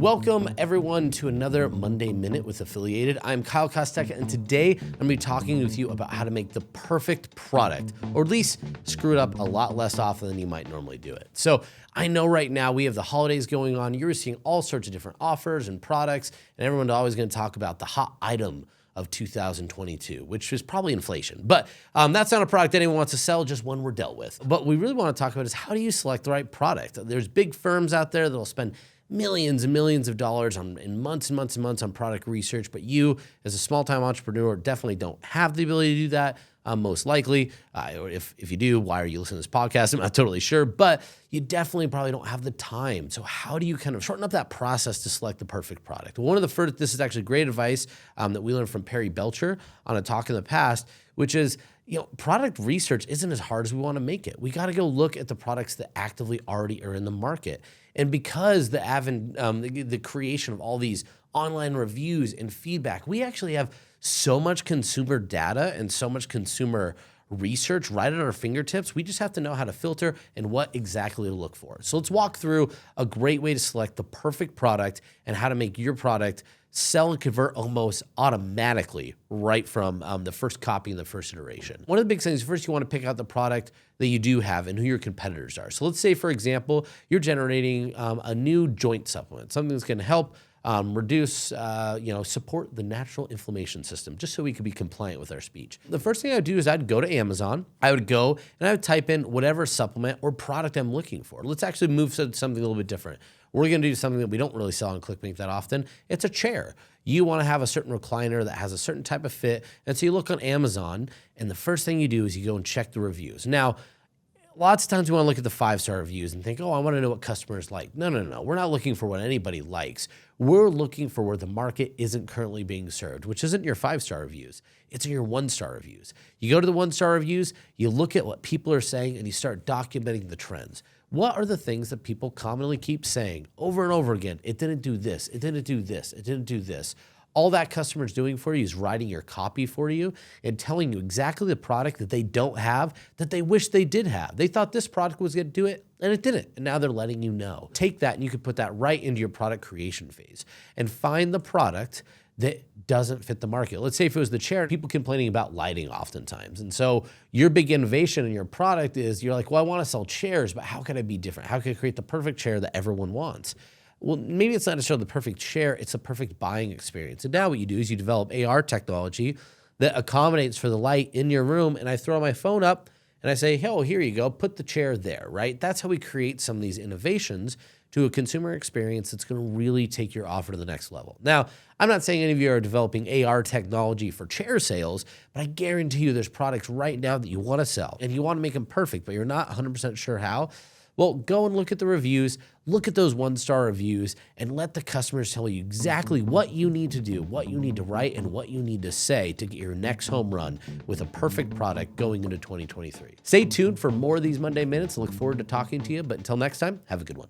Welcome everyone to another Monday Minute with Affiliated. I'm Kyle Kostek, and today I'm gonna be talking with you about how to make the perfect product, or at least screw it up a lot less often than you might normally do it. So I know right now we have the holidays going on. You're seeing all sorts of different offers and products, and everyone's always gonna talk about the hot item of 2022, which is probably inflation. But that's not a product anyone wants to sell, just one we're dealt with. What we really wanna talk about is how do you select the right product? There's big firms out there that'll spend millions and millions of dollars in months and months and months on product research, but you as a small-time entrepreneur definitely don't have the ability to do that, most likely. Or if you do, why are you listening to this podcast? I'm not totally sure, but you definitely probably don't have the time. So how do you kind of shorten up that process to select the perfect product? One of the first, this is actually great advice that we learned from Perry Belcher on a talk in the past, which is, product research isn't as hard as we want to make it. We got to go look at the products that actively already are in the market. And because the creation of all these online reviews and feedback, we actually have so much consumer data and so much consumer research right at our fingertips. We just have to know how to filter and what exactly to look for. So let's walk through a great way to select the perfect product and how to make your product sell and convert almost automatically right from the first copy and the first iteration. One of the big things, first you want to pick out the product that you do have and who your competitors are. So let's say, for example, you're generating a new joint supplement, something that's going to help reduce, support the natural inflammation system, just so we could be compliant with our speech. The first thing I would do is I'd go to Amazon. I would go and I would type in whatever supplement or product I'm looking for. Let's actually move to something a little bit different. We're going to do something that we don't really sell on ClickBank that often. It's a chair. You want to have a certain recliner that has a certain type of fit. And so you look on Amazon, and the first thing you do is you go and check the reviews. Now, lots of times we want to look at the 5-star reviews and think, oh, I want to know what customers like. No. We're not looking for what anybody likes. We're looking for where the market isn't currently being served, which isn't your 5-star reviews. It's in your 1-star reviews. You go to the 1-star reviews, you look at what people are saying, and you start documenting the trends. What are the things that people commonly keep saying over and over again? It didn't do this. It didn't do this. It didn't do this. All that customer's doing for you is writing your copy for you and telling you exactly the product that they don't have that they wish they did have. They thought this product was going to do it, and it didn't. And now they're letting you know. Take that and you can put that right into your product creation phase and find the product that doesn't fit the market. Let's say if it was the chair, people complaining about lighting oftentimes. And so your big innovation in your product is you're like, well, I want to sell chairs, but how can I be different? How can I create the perfect chair that everyone wants? Well, maybe it's not necessarily the perfect chair, it's a perfect buying experience. And now what you do is you develop AR technology that accommodates for the light in your room, and I throw my phone up and I say, oh, here you go, put the chair there, right? That's how we create some of these innovations to a consumer experience that's going to really take your offer to the next level. Now, I'm not saying any of you are developing AR technology for chair sales, but I guarantee you there's products right now that you want to sell and you want to make them perfect, but you're not 100% sure how. Well, go and look at the reviews, look at those 1-star reviews, and let the customers tell you exactly what you need to do, what you need to write, and what you need to say to get your next home run with a perfect product going into 2023. Stay tuned for more of these Monday Minutes. I look forward to talking to you, but until next time, have a good one.